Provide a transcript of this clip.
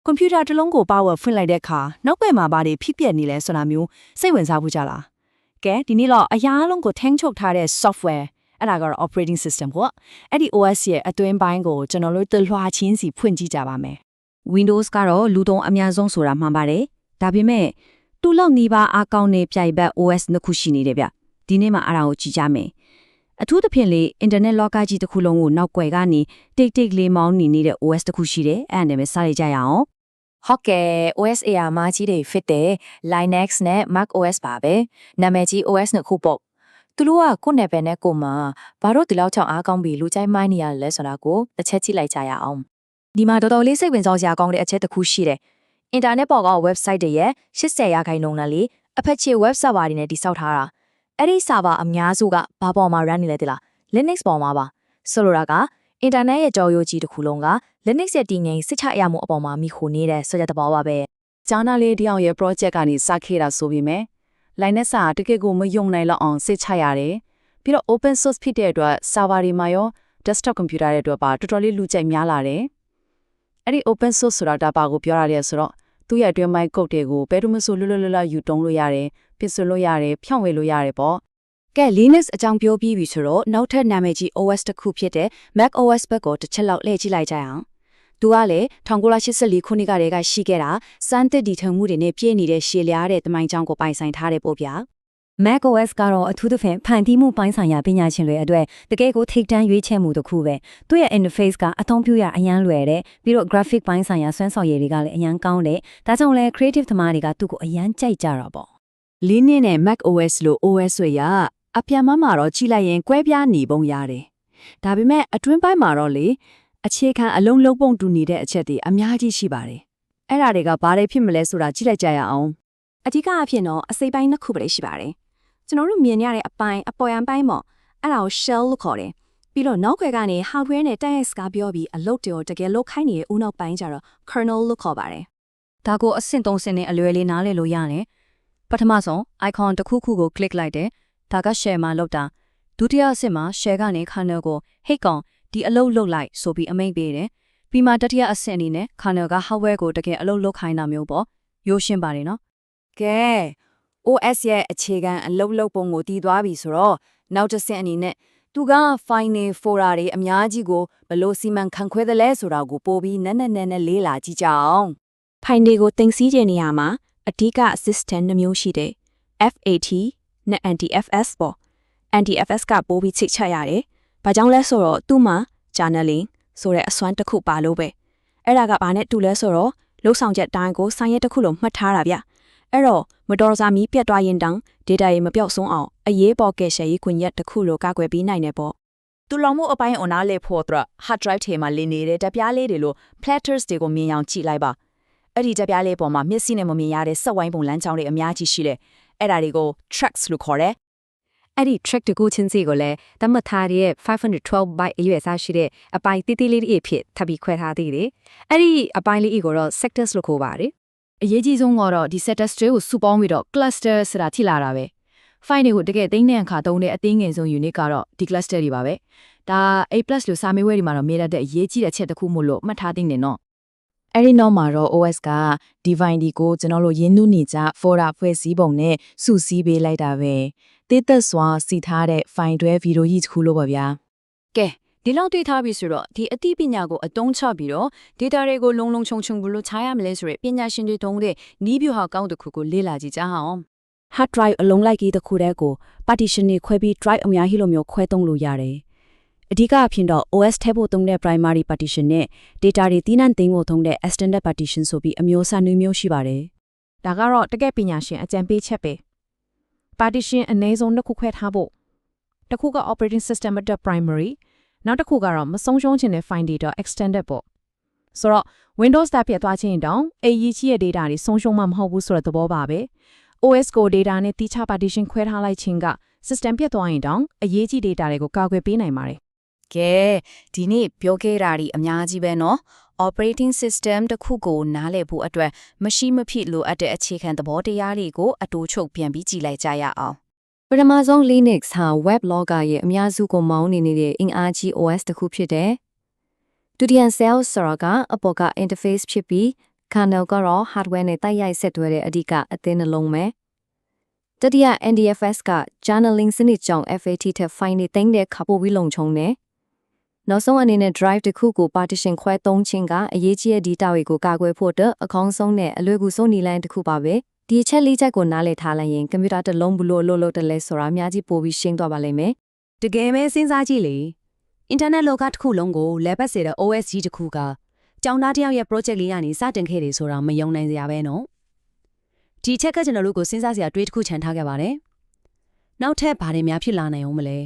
ကွန်ပျူတာတစ်လုံးကို power ဖွင့်လိုက်တဲ့အခါနောက်ွယ်မှာဘာတွေဖြစ်ပျက်နေလဲဆိုတာမျိုးစိတ်ဝင်စားဖို့ကြလားကဲဒီနေ့တော့အရာအလုံးကိုထိန်းချုပ်ထားတဲ့ software အဲ့ဒါကတော့ operating system ပေါ့အဲ့ဒီ OS ရဲ့အတွင်းပိုင်းကိုကျွန်တော်တို့တလွှာချင်းစီဖွင့်ကြည့်ကြပါမယ် Windows ကတော့လူသုံးအများဆုံးဆိုတာမှန်ပါတယ်ဒါပေမဲ့တူလောက်နီးပါးအကောင့်နဲ့ပြိုင်ဘက် OS နှစ်ခုရှိနေတယ်ဗျဒီနေ့မှအဲ့ဒါကိုကြည့်ကြမယ်အထူးသဖြင့်လေ internet လောကကြီးတစ်ခုလုံးကိုနောက်ွယ်ကနေတိတ်တိတ်လေးမောင်းနေတဲ့ OS တစ်ခုရှိတယ်အဲ့ဒါနဲ့ပဲစလိုက်ကြရအောင်ဟုတ်ကဲ့ OS အရာမကြီးတွေဖြစ်တဲ့ Linux နဲ့ Mac OS ပါပဲနာမည်ကြီး OS နှစ်ခုပေါ့သူတို့ကကိုယ့်နယ်ပယ်နဲ့ကိုယ်မှာဘာလို့ဒီလောက်ချောင်းအားကောင်းပြီးလူကြိုက်မိုင်းနေရလဲဆိုတာကိုတစ်ချက်ကြည့်လိုက်ကြရအောင်ဒီမှာတော်တော်လေးစိတ်ဝင်စားစရာကောင်းတဲ့အချက်တစ်ခုရှိတယ်အင်တာနက်ပေါ်က website တွေရဲ့80%နဲ့လေအဖက်ချေ web server တွေနဲ့တိစောက်ထားတာအဲ့ဒီ server အများစုကဘာပေါ်မှာ run နေလဲတိလား Linux ပေါ်မှာပါဆိုလိုတာကအင်တာနက်ရဲ့ကြော်ရိုးကြီးတစ်ခုလုံးက Linux ရဲ့တည်ငြိမ်စိတ်ချရမှုအပေါ်မှာမိခိုနေတဲ့ဆိုတဲ့သဘောပါပဲ။ကျောင်းသားလေးတယောက်ရဲ့ project ကနေစခဲ့တာဆိုပေမဲ့ Linux ကတကယ်ကိုမယုံနိုင်လောက်အောင်စိတ်ချရတယ်။ပြီးတော့ open source ဖြစ်တဲ့အတွက် server တွေမှာရော desktop computer တွေအတွက်ပါတော်တော်လေးလူကြိုက်များလာတယ်။အဲ့ဒီ open source ဆိုတာဒါပါကိုပြောရတယ်ဆိုတော့သူ့ရဲ့အတွင်းပိုင်း code တွေကိုဘယ်သူမှဆိုလွတ်လွတ်ယူတုံးလို့ရတယ်။ပြင်ဆင်လို့ရတယ်ဖြောင့်ဝေလို့ရတယ်ပေါ့။ကဲ Linux အကြောင်းပြောပြီးပြီဆိုတော့နောက်ထပ်နာမည်ကြီး OS တစ်ခုဖြစ်တဲ့ Mac OS ဘက်ကိုတစ်ချက်လောက်လှည့်ကြည့်လိုက်ကြအောင်။သူကလေ1984ခုနှစ်ကတည်းကရှိခဲ့တာစမ်းသစ်တည်ထောင်မှုတွေနဲ့ပြည့်နေတဲ့ရှည်လျားတဲ့တမိုင်းကြောင်းကိုပိုင်ဆိုင်ထားတဲ့ပို့ဗျာ။ Mac OS ကတော့အထူးသဖြင့်ဖန်တီးမှုပိုင်းဆိုင်ရာပညာရှင်တွေအတွက်တကယ်ကိုထိပ်တန်းရွေးချယ်မှုတစ်ခုပဲ။သူ့ရဲ့ interface ကအသုံးပြုရအရန်လွယ်တဲ့ပြီးတော့ graphic ပိုင်းဆိုင်ရာစွမ်းဆောင်ရည်တွေကလည်းအရန်ကောင်းတဲ့ဒါကြောင့်လဲ creative သမားတွေကသူ့ကိုအရန်ကြိုက်ကြတာပေါ့။ Linux နဲ့ Mac OS လို့ OS တွေကအပြန်မှာတော့ကြည့်လိုက်ရင်ကွဲပြားနေပုံရတယ်။ဒါပေမဲ့အတွင်းပိုင်းမှာတော့လေအခြေခံအလုံးလုံးပုံတူနေတဲ့အချက်တွေအများကြီးရှိပါတယ်။အဲ့ဒါတွေကဘာတွေဖြစ်မလဲဆိုတာကြည့်လိုက်ကြရအောင်။အဓိကအဖြစ်တော့အစိပ်ပိုင်းနှစ်ခုပဲရှိပါတယ်။ကျွန်တော်တို့မြင်ရတဲ့အပိုင်းအပေါ်ယံပိုင်းပေါ့အဲ့ဒါကို shell လို့ခေါ်တယ်။ပြီးတော့နောက်ခွဲကနေ hardware နဲ့တိုက်ရိုက်စကားပြောပြီးအလုပ်တွေကိုတကယ်လုပ်ခိုင်းနေတဲ့ဦးနောက်ပိုင်းကျတော့ kernel လို့ခေါ်ပါတယ်။ဒါကိုအဆင့်3ဆင့်နဲ့အလွယ်လေးနားလည်လို့ရတယ်။ပထမဆုံး icon တစ်ခုခုကို click လိုက်တယ်။ဒါက share မှာလုပ်တာ။ဒုတိယအဆင့်မှာ share ကနေ kernel ကို hey ကောင်ဒီအလုပ်လုပ်လိုက်ဆိုပြီးအမိန့်ပေးတယ်။ပြီးမှတတိယအဆင့်အနေနဲ့ kernel က hardware ကိုတကယ်အလုပ်လုပ်ခိုင်းတာမျိုးပေါ့။ရိုးရှင်းပါတယ်နော်။ကဲ OS ရဲ့အခြေခံအလုပ်လုပ်ပုံကိုတည်သွားပြီဆိုတော့နောက်တစ်ဆင့်အနေနဲ့သူက file တွေ folder တွေအများကြီးကိုဘယ်လိုစီမံခန့်ခွဲသလဲဆိုတာကိုပို့ပြီးနက်လေးလာကြည့်ကြအောင် file တွေကိုတင်စီခြင်းနေရာမှာအဓိက assistant နှမျိုးရှိတယ် FAT နဲ့ NTFS ပေါ့ NTFS ကပို့ပြီးချိတ်ချက်ရတယ်။ဘာကြောင့်လဲဆိုတော့သူ့မှာ journaling ဆိုတဲ့အစွမ်းတစ်ခုပါလို့ပဲအဲ့ဒါကဘာနဲ့တူလဲဆိုတော့လှုပ်ဆောင်ချက်တိုင်းကိုစာရက်တစ်ခုလုံးမှတ်ထားတာဗျအဲ့တော့မတော်စားမီပြတ်သွားရင်တောင် data တွေမပြောက်ဆုံးအောင်အရေးပေါ်ကယ်ဆယ်ရေးခွင့်ရက်တစ်ခုလိုကာကွယ်ပေးနိုင်တယ်ပေါ့သူလောင်မှုအပိုင်းအနားလေးဖို့အတွက် hard drive ထဲမှာလင်းနေတဲ့တပြားလေးတွေလို platters တွေကိုမြင်အောင်ကြည့်လိုက်ပါအဲ့ဒီတပြားလေးပေါ်မှာမျက်စိနဲ့မမြင်ရတဲ့စက်ဝိုင်းပုံလမ်းကြောင်းတွေအများကြီးရှိတယ်အဲ့ဒါတွေကို tracks လို့ခေါ်တယ်အဲ့ဒီ track တကူချင်းစီကိုလည်းသတ်မှတ်ထားတဲ့512 byte အရွယ်အစားရှိတဲ့အပိုင်းတိတိလေးတွေဖြစ်ထပ်ပြီးခွဲထားသေးတယ်။အဲ့ဒီအပိုင်းလေးကိုတော့ sectors လို့ခေါ်ပါတယ်။အရေးကြီးဆုံးကတော့ဒီ sectors တွေကိုစုပေါင်းပြီးတော့ cluster ဆိုတာထိလာတာပဲ။ file တွေကိုတကယ်သိမ်းတဲ့အခါသုံးတဲ့အသေးငယ်ဆုံး unit ကတော့ဒီ cluster တွေပါပဲ။ဒါ A+ လို့စာမေးပွဲတွေမှာတော့မေးတတ်တဲ့အရေးကြီးတဲ့အချက်တစ်ခုမို့လို့မှတ်ထားသင့်တယ်နော်။အဲ့ဒီနောက်မှာတော့ OS က device တွေကိုကျွန်တော်တို့ရင်းနှီးနေကြ folder ဖွဲ့စည်းပုံနဲ့စုစည်းပေးလိုက်တာပဲ။တိသက်စွာစီထားတဲ့ file တွဲဗီဒီယိုကြီးတစ်ခုလို့ပါဗျာ။ကဲဒီလောက်တွေ့ထားပြီဆိုတော့ဒီအသိပညာကိုအသုံးချပြီးတော့ data တွေကိုလုံလုံခြုံခြုံဘယ်လိုချရမလဲဆိုရယ်ပညာရှင်တွေတုံးတဲ့နီးဗျူဟာကောင်းတစ်ခုကိုလေ့လာကြည့်ကြအောင်။ hard drive အလုံးလိုက်ကြီးတစ်ခုတည်းကို partition တွေခွဲပြီး drive အများကြီးလိုမျိုးခွဲသုံးလို့ရတယ်။အဓိကအဖြစ်တော့ OS ထဲဖို့သုံးတဲ့ primary partition နဲ့ data တွေတီးနှံသိမ်းဖို့သုံးတဲ့ extended partition ဆိုပြီးအမျိုးအစားနှမျိုးရှိပါတယ်။ဒါကတော့တကယ်ပညာရှင်အကြံပေးချက်ပဲ။ partition အနည်းဆုံးတစ်ခုခွဲထားဖို့တစ်ခုက operating system အတွက် primary နောက်တစ်ခုကတော့မဆုံးရှုံးခြင်းတဲ့ file data extended ပေါ့ဆိုတော့ Windows တက်ပြတ်သွားခြင်းတောင်အရေးကြီးတဲ့ data တွေဆုံးရှုံးမှမဟုတ်ဘူးဆိုတဲ့သဘောပါပဲ OS ကို data နဲ့တိကျ partition ခွဲထားလိုက်ခြင်းက system ပြတ်သွားရင်တောင်အရေးကြီး data တွေကိုကာကွယ်ပေးနိုင်ပါတယ်ကဲဒီနေ့ပြောခဲ့တာဒီအများကြီးပဲနော် operating system တစ်ခုကိုနားလည်ဖို့အတွက်မရှိမဖြစ်လိုအပ်တဲ့အခြေခံသဘောတရားတွေကိုအတူချုပ်ပြန်ပြီးကြည့်လိုက်ကြရအောင်ပထမဆုံး Linux ဟာ web logger ရဲ့အများစုကိုမောင်းနေတဲ့အင်အားကြီး OS တစ်ခုဖြစ်တယ်။ဒုတိယ Cell ဆိုတာကအပေါ်က interface ဖြစ်ပြီး kernel ကတော့ hardware နဲ့တိုက်ရိုက်ဆက်တွဲတဲ့အဓိကအသင်းနှလုံးပဲတတိယ NDFS က journaling စနစ်ကြောင့် FAT ထက် file တွေတင်တဲ့ခါပို့ပြီးလုံခြုံတယ်နောက်ဆုံးအနေနဲ့ drive တစ်ခုကို partition ခွဲသုံးခြင်းကအရေးကြီးတဲ့ data တွေကိုကာကွယ်ဖို့အတွက်အကောင်းဆုံးနဲ့အလွယ်ကူဆုံးနည်းလမ်းတစ်ခုပါပဲဒီအချက်လေးချက်ကိုနားလည်ထားလိုက်ရင်ကွန်ပျူတာတစ်လုံးဘလို့လို့တယ်လဲဆိုတာအများကြီးပို့ပြီးရှင်းသွားပါလိမ့်မယ်တကယ်ပဲစဉ်းစားကြည့်လေ internet လောကတစ်ခုလုံးကိုလဲပတ်စေတဲ့ OS ကြီးတစ်ခုကကျောင်းသားတစ်ယောက်ရဲ့ project လေးကနေစတင်ခဲ့တယ်ဆိုတာမယုံနိုင်စရာပဲနော်ဒီချက်ကကျွန်တော်တို့ကိုစဉ်းစားစရာတွေးတစ်ခုချန်ထားခဲ့ပါတယ်နောက်ထပ်ဘာတွေများဖြစ်လာနိုင်အောင်မလဲ